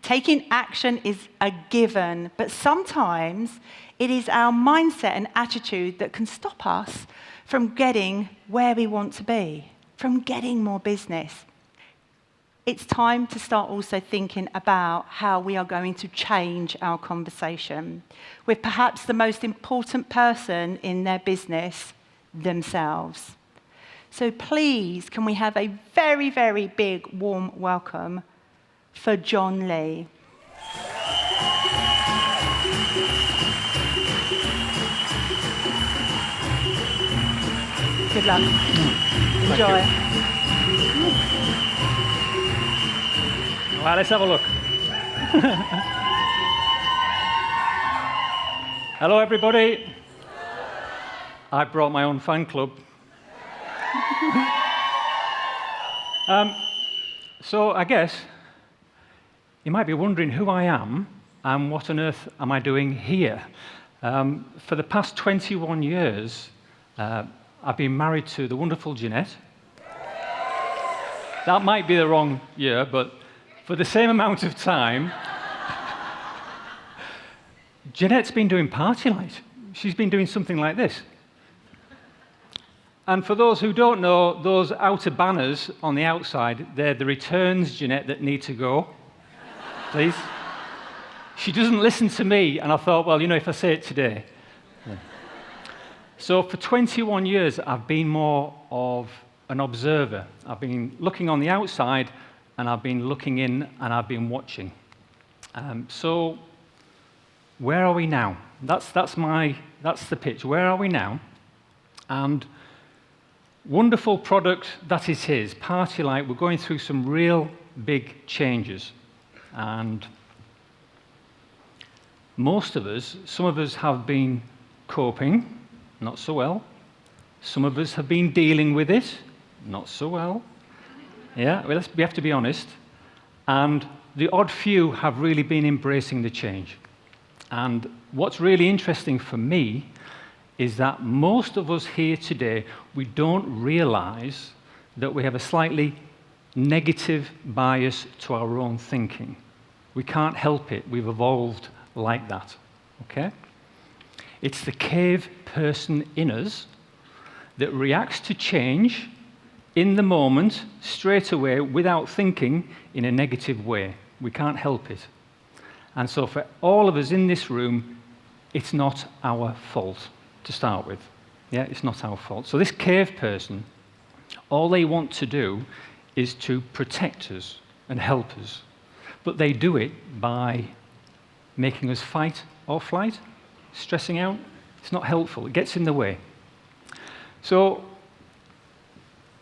Taking action is a given, but sometimes it is our mindset and attitude that can stop us from getting where we want to be, from getting more business. It's time to start also thinking about how we are going to change our conversation with perhaps the most important person in their business themselves. So please, can we have a very, very big, warm welcome for Jon Lee. Good luck. Enjoy. Well, let's have a look. Hello, everybody. I brought my own fan club. So I guess you might be wondering who I am and what on earth am I doing here. For the past 21 years, I've been married to the wonderful Jeanette. That might be the wrong year, but for the same amount of time, Jeanette's been doing Partylite. She's been doing something like this. And for those who don't know, those outer banners on the outside, they're the returns, Jeanette, that need to go. Please. She doesn't listen to me, and I thought, well, if I say it today. Yeah. So for 21 years, I've been more of an observer. I've been looking on the outside, and I've been looking in, and I've been watching. So where are we now? That's the pitch. Where are we now? And wonderful product that it is, Partylite. We're going through some real big changes. And most of us, some of us have been coping, not so well. Some of us have been dealing with it, not so well. Yeah, well, we have to be honest. And the odd few have really been embracing the change. And what's really interesting for me is that most of us here today, we don't realize that we have a slightly negative bias to our own thinking. We can't help it. We've evolved like that, okay? It's the cave person in us that reacts to change in the moment, straight away, without thinking, in a negative way. We can't help it. And so for all of us in this room, it's not our fault to start with. Yeah, it's not our fault. So this cave person, all they want to do is to protect us and help us. But they do it by making us fight or flight, stressing out. It's not helpful. It gets in the way. So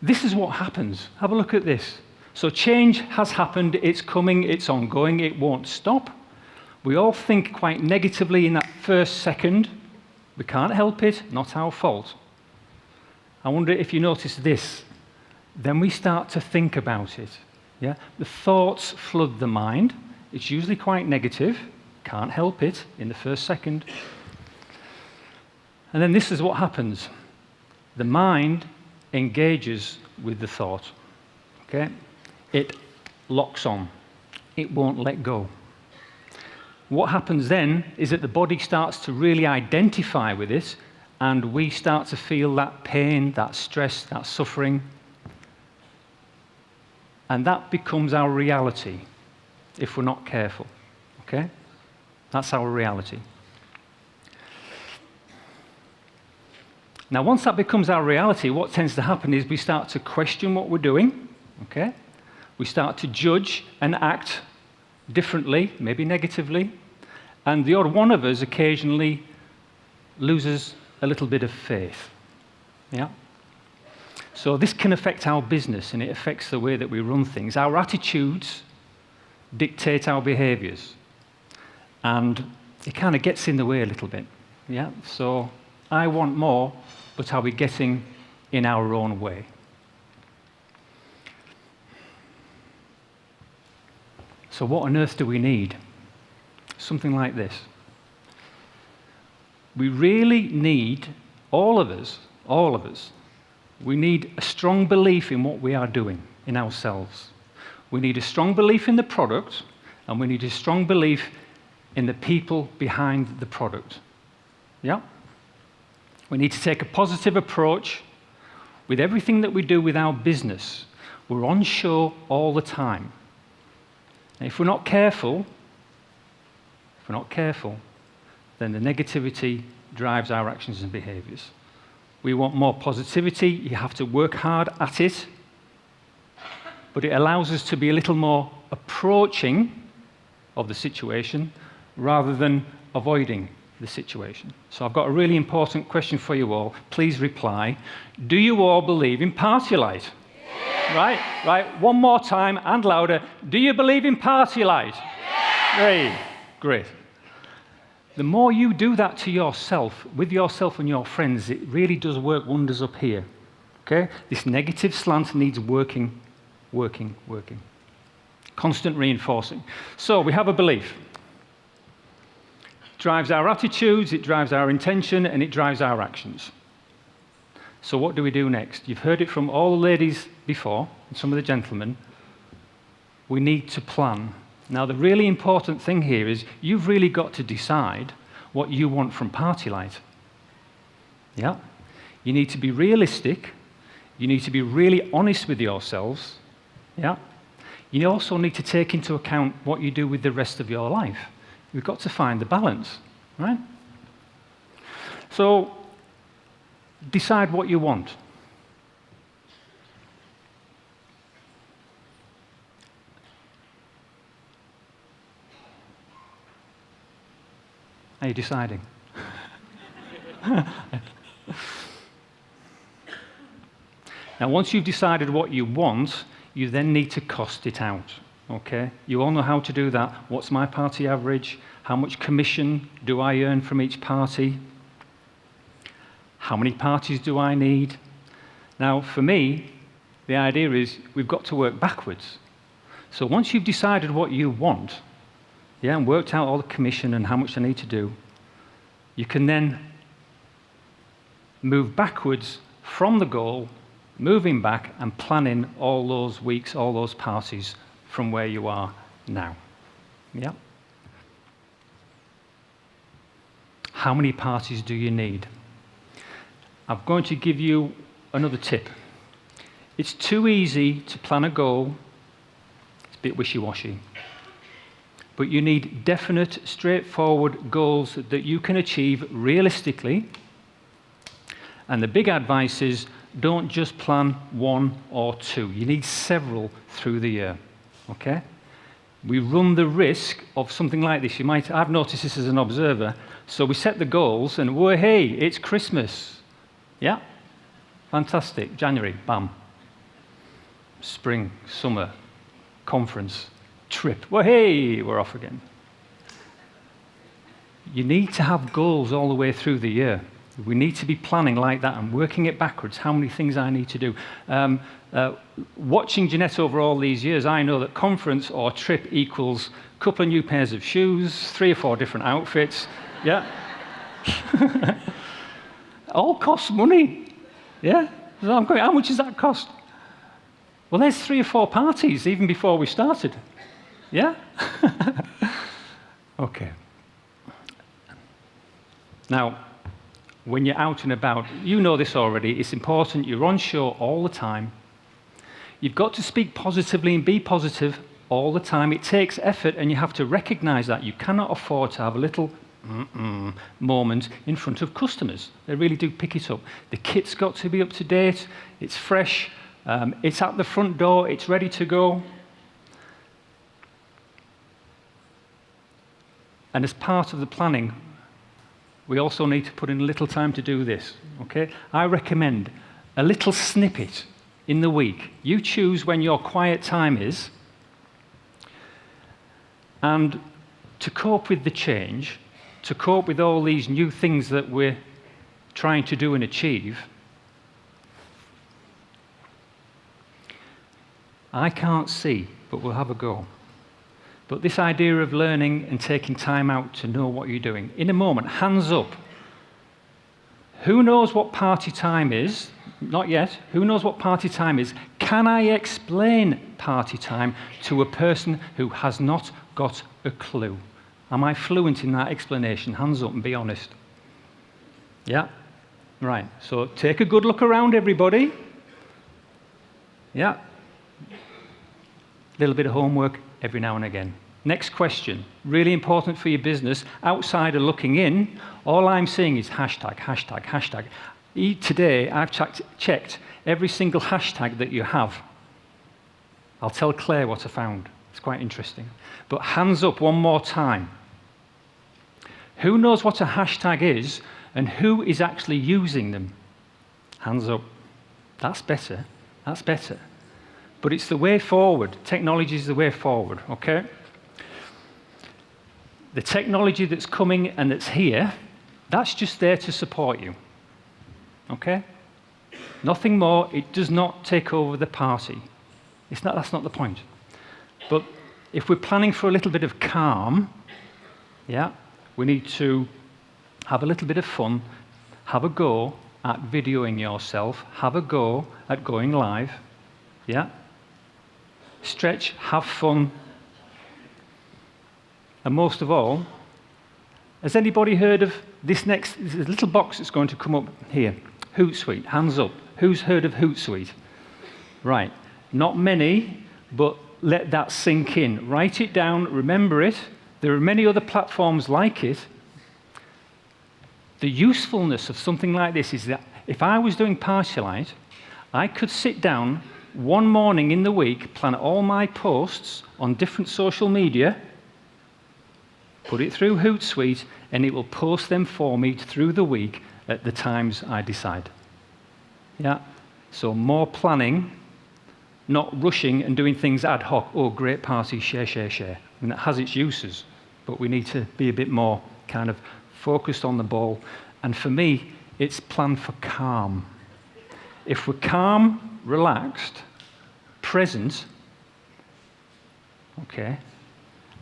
this is what happens. Have a look at this. So change has happened. It's coming. It's ongoing. It won't stop. We all think quite negatively in that first second. We can't help it. Not our fault. I wonder if you notice this. Then we start to think about it. Yeah? The thoughts flood the mind. It's usually quite negative. Can't help it in the first second. And then this is what happens. The mind engages with the thought. Okay? It locks on. It won't let go. What happens then is that the body starts to really identify with it, and we start to feel that pain, that stress, that suffering. And that becomes our reality if we're not careful. Okay? That's our reality. Now, once that becomes our reality, what tends to happen is we start to question what we're doing. Okay? We start to judge and act differently, maybe negatively. And the odd one of us occasionally loses a little bit of faith. Yeah? So this can affect our business, and it affects the way that we run things. Our attitudes dictate our behaviors. And it kind of gets in the way a little bit. Yeah? So I want more, but are we getting in our own way? So what on earth do we need? Something like this. We really need, all of us, we need a strong belief in what we are doing in ourselves. We need a strong belief in the product, and we need a strong belief in the people behind the product. Yeah? We need to take a positive approach with everything that we do with our business. We're on show all the time. And if we're not careful, then the negativity drives our actions and behaviors. We want more positivity. You have to work hard at it. But it allows us to be a little more approaching of the situation rather than avoiding the situation. So I've got a really important question for you all. Please reply. Do you all believe in Partylite? Yeah. Right. One more time and louder. Do you believe in Partylite? Yeah. Great. The more you do that to yourself, with yourself and your friends, it really does work wonders up here. Okay? This negative slant needs working. Constant reinforcing. So we have a belief. It drives our attitudes, it drives our intention, and it drives our actions. So what do we do next? You've heard it from all the ladies before, and some of the gentlemen. We need to plan. Now, the really important thing here is you've really got to decide what you want from Partylite. Yeah? You need to be realistic. You need to be really honest with yourselves. Yeah? You also need to take into account what you do with the rest of your life. You've got to find the balance, right? So, decide what you want. Are you deciding? Now, once you've decided what you want, you then need to cost it out, okay? You all know how to do that. What's my party average? How much commission do I earn from each party? How many parties do I need? Now, for me, the idea is we've got to work backwards. So once you've decided what you want, yeah, and worked out all the commission and how much I need to do, you can then move backwards from the goal, moving back and planning all those weeks, all those parties from where you are now. Yeah? How many parties do you need? I'm going to give you another tip. It's too easy to plan a goal. It's a bit wishy-washy. But you need definite, straightforward goals that you can achieve realistically. And the big advice is don't just plan one or two. You need several through the year. Okay? We run the risk of something like this. I've noticed this as an observer. So we set the goals and, whoa, hey, it's Christmas. Yeah? Fantastic. January, bam. Spring, summer, conference, trip. Well, hey, we're off again. You need to have goals all the way through the year. We need to be planning like that and working it backwards, how many things I need to do. Watching Jeanette over all these years, I know that conference or trip equals a couple of new pairs of shoes, 3 or 4 different outfits. Yeah? All costs money. Yeah? So I'm going, how much does that cost? Well, there's 3 or 4 parties even before we started. Yeah? Okay. Now, when you're out and about, you know this already, it's important, you're on show all the time. You've got to speak positively and be positive all the time. It takes effort, and you have to recognize that. You cannot afford to have a little moment in front of customers. They really do pick it up. The kit's got to be up to date, it's fresh, it's at the front door, it's ready to go. And as part of the planning, we also need to put in a little time to do this, okay? I recommend a little snippet in the week. You choose when your quiet time is, and to cope with the change, to cope with all these new things that we're trying to do and achieve, I can't see, but we'll have a go. But this idea of learning and taking time out to know what you're doing. In a moment, hands up. Who knows what party time is? Not yet. Who knows what party time is? Can I explain party time to a person who has not got a clue? Am I fluent in that explanation? Hands up and be honest. Yeah? Right. So take a good look around, everybody. Yeah? A little bit of homework every now and again. Next question. Really important for your business. Outside of looking in, all I'm seeing is hashtag, hashtag, hashtag. Today, I've checked every single hashtag that you have. I'll tell Claire what I found. It's quite interesting. But hands up one more time. Who knows what a hashtag is and who is actually using them? Hands up. That's better. That's better. But it's the way forward. Technology is the way forward, okay? The technology that's coming and that's here, that's just there to support you. Okay? Nothing more. It does not take over the party. That's not the point. But if we're planning for a little bit of calm, yeah, we need to have a little bit of fun, have a go at videoing yourself, have a go at going live, yeah? Stretch, have fun. And most of all, has anybody heard of this little box that's going to come up here? Hootsuite, hands up. Who's heard of Hootsuite? Right, not many, but let that sink in. Write it down, remember it. There are many other platforms like it. The usefulness of something like this is that if I was doing Partylite, I could sit down one morning in the week, plan all my posts on different social media, put it through Hootsuite, and it will post them for me through the week at the times I decide. Yeah? So more planning, not rushing and doing things ad hoc. Oh, great party, share, share, share. I mean, that has its uses, but we need to be a bit more kind of focused on the ball. And for me, it's planned for calm. If we're calm, relaxed, present, okay,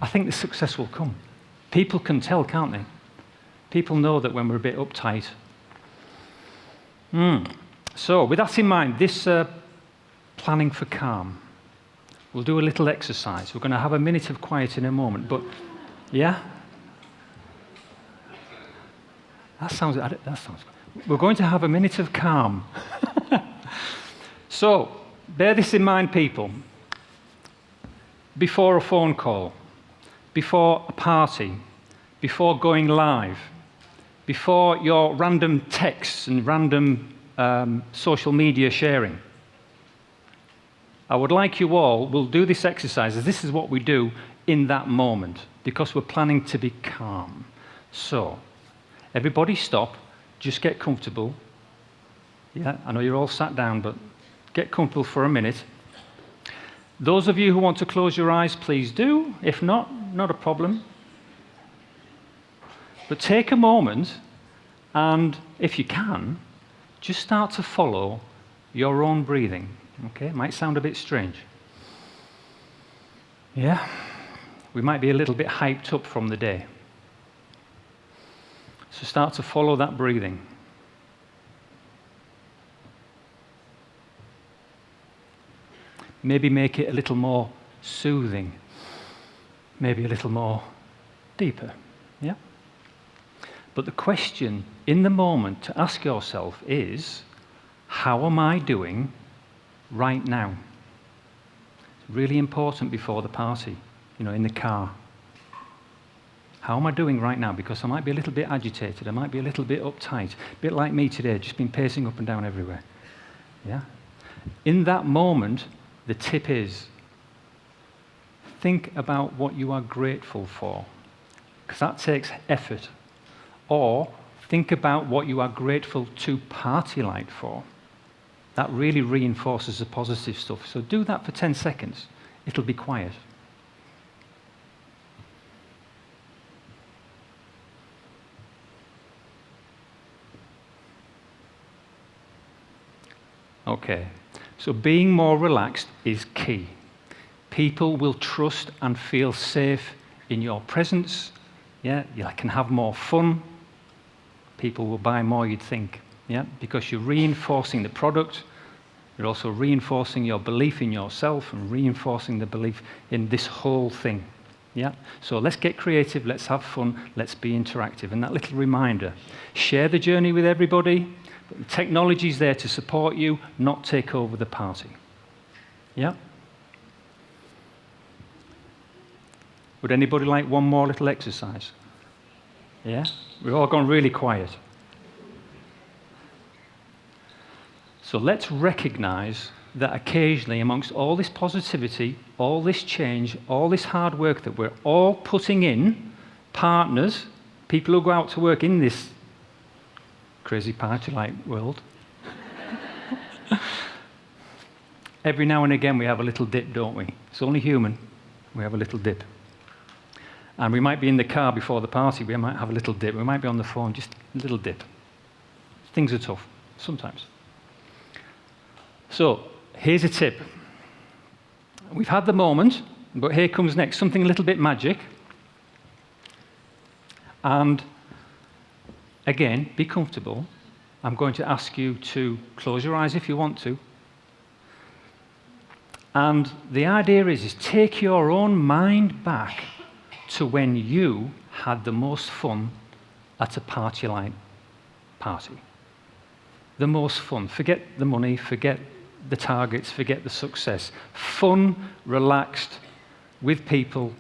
I think the success will come. People can tell, can't they? People know that when we're a bit uptight. So, with that in mind, this planning for calm, we'll do a little exercise. We're going to have a minute of quiet in a moment, but yeah? That sounds good. We're going to have a minute of calm. So, bear this in mind, people. Before a phone call, before a party, before going live, before your random texts and random social media sharing, I would like you all, we'll do this exercise, as this is what we do in that moment, because we're planning to be calm. So, everybody stop, just get comfortable. Yeah, I know you're all sat down, but get comfortable for a minute. Those of you who want to close your eyes, please do. If not, not a problem. But take a moment and, if you can, just start to follow your own breathing. Okay, it might sound a bit strange. Yeah, we might be a little bit hyped up from the day. So start to follow that breathing. Maybe make it a little more soothing. Maybe a little more deeper. Yeah? But the question in the moment to ask yourself is, how am I doing right now? It's really important before the party, in the car. How am I doing right now? Because I might be a little bit agitated. I might be a little bit uptight. A bit like me today, just been pacing up and down everywhere. Yeah? In that moment, the tip is, think about what you are grateful for, because that takes effort. Or think about what you are grateful to Partylite for. That really reinforces the positive stuff. So do that for 10 seconds. It'll be quiet. Okay, so being more relaxed is key. People will trust and feel safe in your presence. Yeah, you can have more fun. People will buy more, you'd think. Yeah, because you're reinforcing the product, you're also reinforcing your belief in yourself and reinforcing the belief in this whole thing. Yeah? So let's get creative, let's have fun, let's be interactive. And that little reminder, share the journey with everybody, but the technology's there to support you, not take over the party. Yeah? Would anybody like one more little exercise? Yeah? We've all gone really quiet. So let's recognize that occasionally, amongst all this positivity, all this change, all this hard work that we're all putting in, partners, people who go out to work in this crazy Partylite world, every now and again we have a little dip, don't we? It's only human. We have a little dip. And we might be in the car before the party, we might have a little dip. We might be on the phone, just a little dip. Things are tough, sometimes. So, here's a tip. We've had the moment, but here comes next, something a little bit magic. And again, be comfortable. I'm going to ask you to close your eyes if you want to. And the idea is take your own mind back to when you had the most fun at a Partylite party. The most fun. Forget the money, forget the targets, forget the success. Fun, relaxed, with people,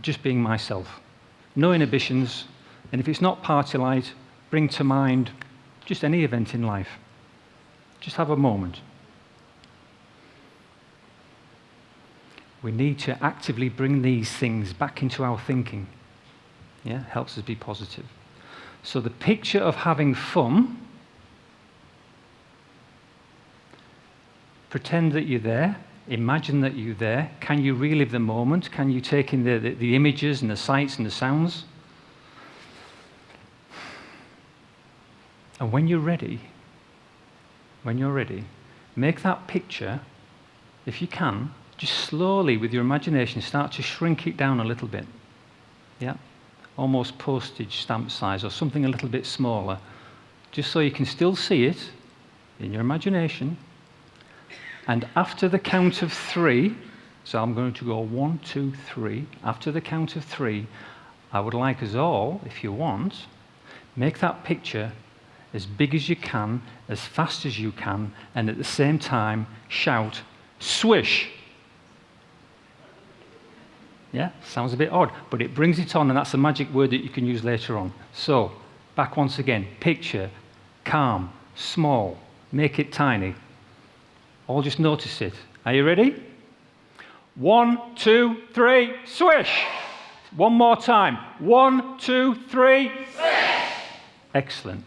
just being myself. No inhibitions, and if it's not Partylite, bring to mind just any event in life. Just have a moment. We need to actively bring these things back into our thinking. Yeah, helps us be positive. So the picture of having fun, pretend that you're there, imagine that you're there. Can you relive the moment? Can you take in the images and the sights and the sounds? And when you're ready, make that picture, if you can, just slowly with your imagination start to shrink it down a little bit. Yeah? Almost postage stamp size or something a little bit smaller, just so you can still see it in your imagination. And after the count of 3, so I'm going to go 1, 2, 3. After the count of 3, I would like us all, if you want, make that picture as big as you can, as fast as you can, and at the same time shout, swish. Yeah, sounds a bit odd, but it brings it on, and that's a magic word that you can use later on. So, back once again, picture, calm, small, make it tiny. All just notice it. Are you ready? 1, 2, 3, swish! One more time. 1, 2, 3, swish! Excellent.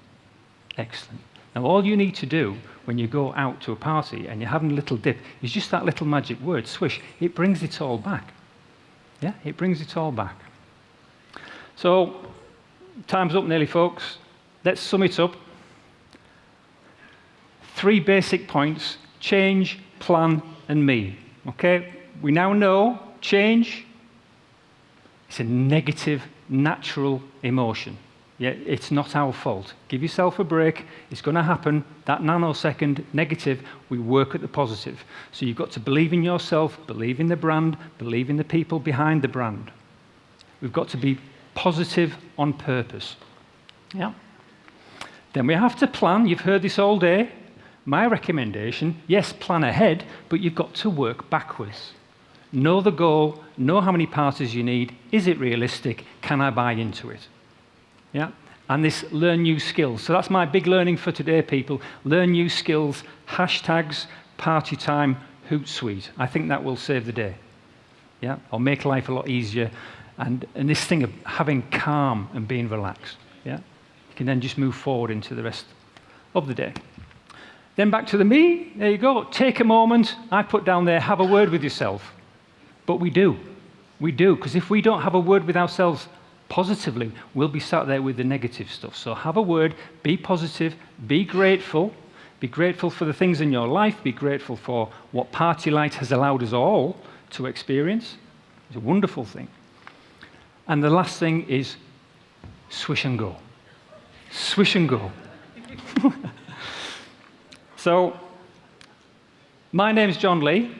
Excellent. Now, all you need to do when you go out to a party and you're having a little dip is just that little magic word, swish. It brings it all back. Yeah, it brings it all back. So, time's up nearly, folks. Let's sum it up. 3 basic points: change, plan, and me. Okay? We now know change is a negative, natural emotion. Yeah, it's not our fault. Give yourself a break. It's going to happen. That nanosecond, negative, we work at the positive. So you've got to believe in yourself, believe in the brand, believe in the people behind the brand. We've got to be positive on purpose. Yeah. Then we have to plan. You've heard this all day. My recommendation, yes, plan ahead, but you've got to work backwards. Know the goal, know how many parties you need. Is it realistic? Can I buy into it? Yeah, and this learn new skills. So that's my big learning for today, people. Learn new skills, hashtags, party time, Hootsuite. I think that will save the day. Yeah, or make life a lot easier. And this thing of having calm and being relaxed. Yeah, you can then just move forward into the rest of the day. Then back to the me. There you go. Take a moment. I put down there, have a word with yourself. But we do. We do. Because if we don't have a word with ourselves positively, we'll be sat there with the negative stuff. So have a word, be positive, be grateful for the things in your life, be grateful for what Partylite has allowed us all to experience. It's a wonderful thing. And the last thing is swish and go. Swish and go. So, my name's Jon Lee.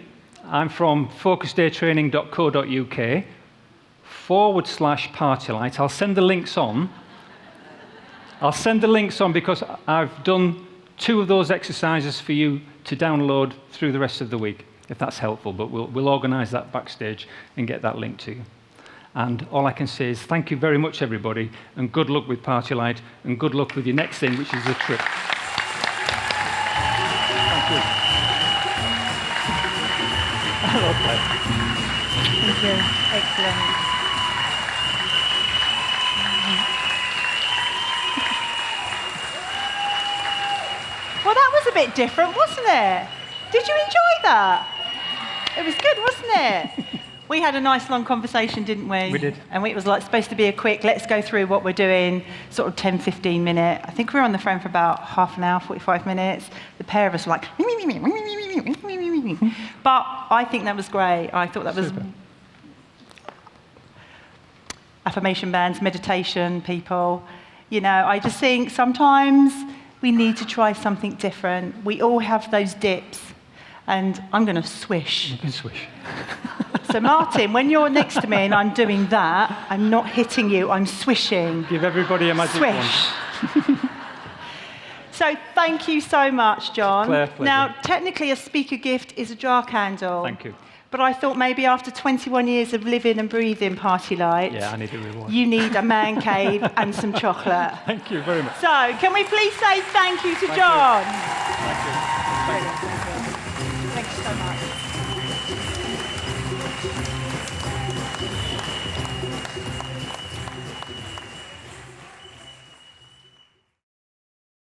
I'm from focusdaytraining.co.uk/Partylite. I'll send the links on. Because I've done 2 of those exercises for you to download through the rest of the week, if that's helpful. But we'll organise that backstage and get that link to you. And all I can say is thank you very much, everybody, and good luck with Partylite, and good luck with your next thing, which is the trip. Thank you. Okay. Thank you. Excellent. Well, that was a bit different, wasn't it? Did you enjoy that? It was good, wasn't it? We had a nice long conversation, didn't we? We did. And it was like supposed to be a quick, let's go through what we're doing, sort of 10, 15 minute. I think we were on the phone for about half an hour, 45 minutes. The pair of us were like, but I think that was great. I thought that was Super. affirmation bands, meditation, people. You know, I just think sometimes we need to try something different. We all have those dips. And I'm going to swish. You can swish. So Martin, when you're next to me and I'm doing that, I'm not hitting you, I'm swishing. Give everybody a magic Swish. wand. So thank you so much, Jon. Pleasure. Now, technically a speaker gift is a jar candle. Thank you. But I thought maybe after 21 years of living and breathing Partylite, Yeah, I need a reward. you need a man cave and some chocolate. Thank you very much. So, can we please say thank you to Jon? Thank you. Brilliant. Thank you so much.